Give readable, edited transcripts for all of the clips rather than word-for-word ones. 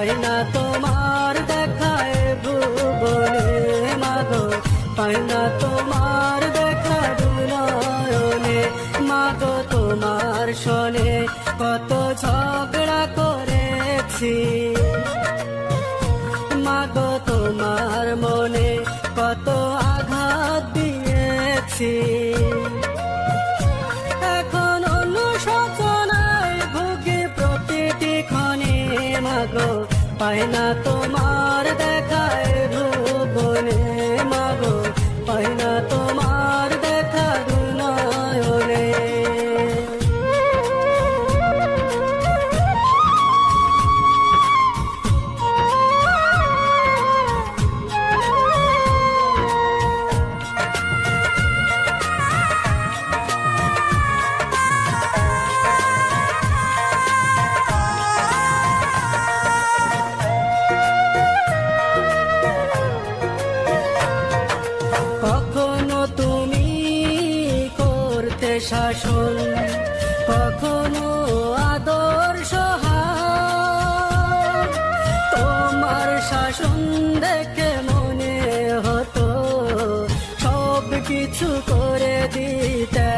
পাই না তোমার দেখায় ভুবনে মাগো, পাই না তোমার দেখা দুনয়নে মাগো। তোমার শোনে কত ঝগড়া করেছি মাগো, তোমার মনে কত আঘাত দিয়েছি। এখন অনুশোচনায় ভুগি প্রতিটি ক্ষণে মাগো, পাই না তোমার দেখায় ভুবনে মাগো, পাই না তোমার দেখা দুনয়নে। কখনো তুমি করতে শাসন, কখনো আদর্শ হার, তোমার শাসন দেখে মনে হতো সব কিছু করে দিতে।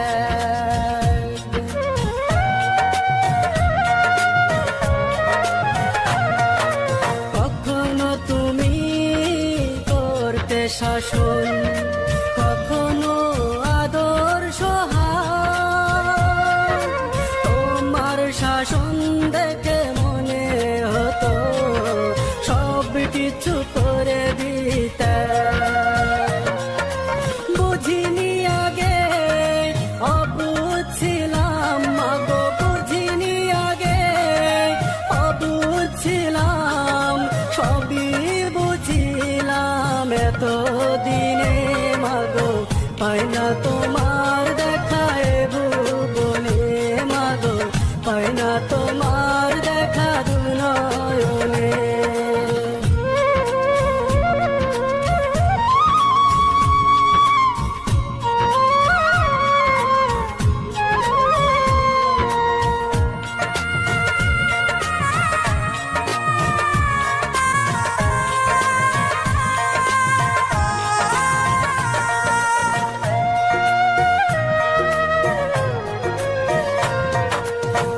কখনো তুমি করতে শাসন, কখনো আদর্শ হার, তোমার শাসন দেখে মনে হতো সব কিছু করে দিতে। বুঝিনি আগে অবুঝ ছিলাম মাগো, বুঝিনি আগে অবুঝ ছিলাম, সবই বুঝিলাম এতদিনে মাগো, পাই না তোমার দেখায় ভুবনে মাগো, পাই না তোমার দেখা দুনয়নে।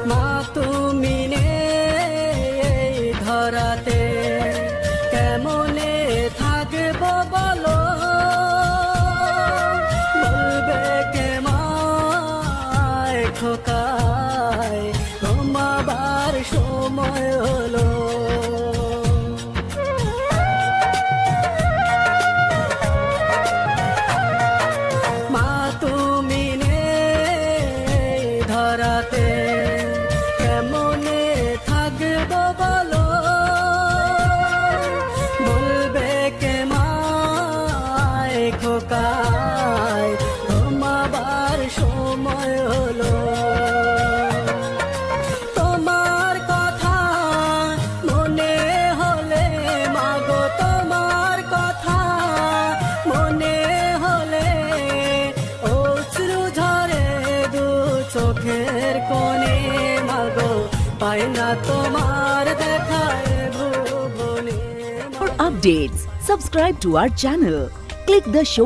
মা তুমি নেই ধরাতে কেমনে থাকবো বলো, বলবে কে মায় খোকায় ঘুমাবার সময় হলো। মা তুমি নেই ধরাতে কেমনে থাকবো বলো, বলবে কে মায় খোকায় ঘুমাবার সময় হলো। তোমার কথা মনে হলে মাগো, তোমার কথা মনে হলে অশ্রু ঝরে দু চোখের কোণে মাগো, পাই না তোমার দেখায় ভুবনে। For updates, subscribe to our channel. Click the show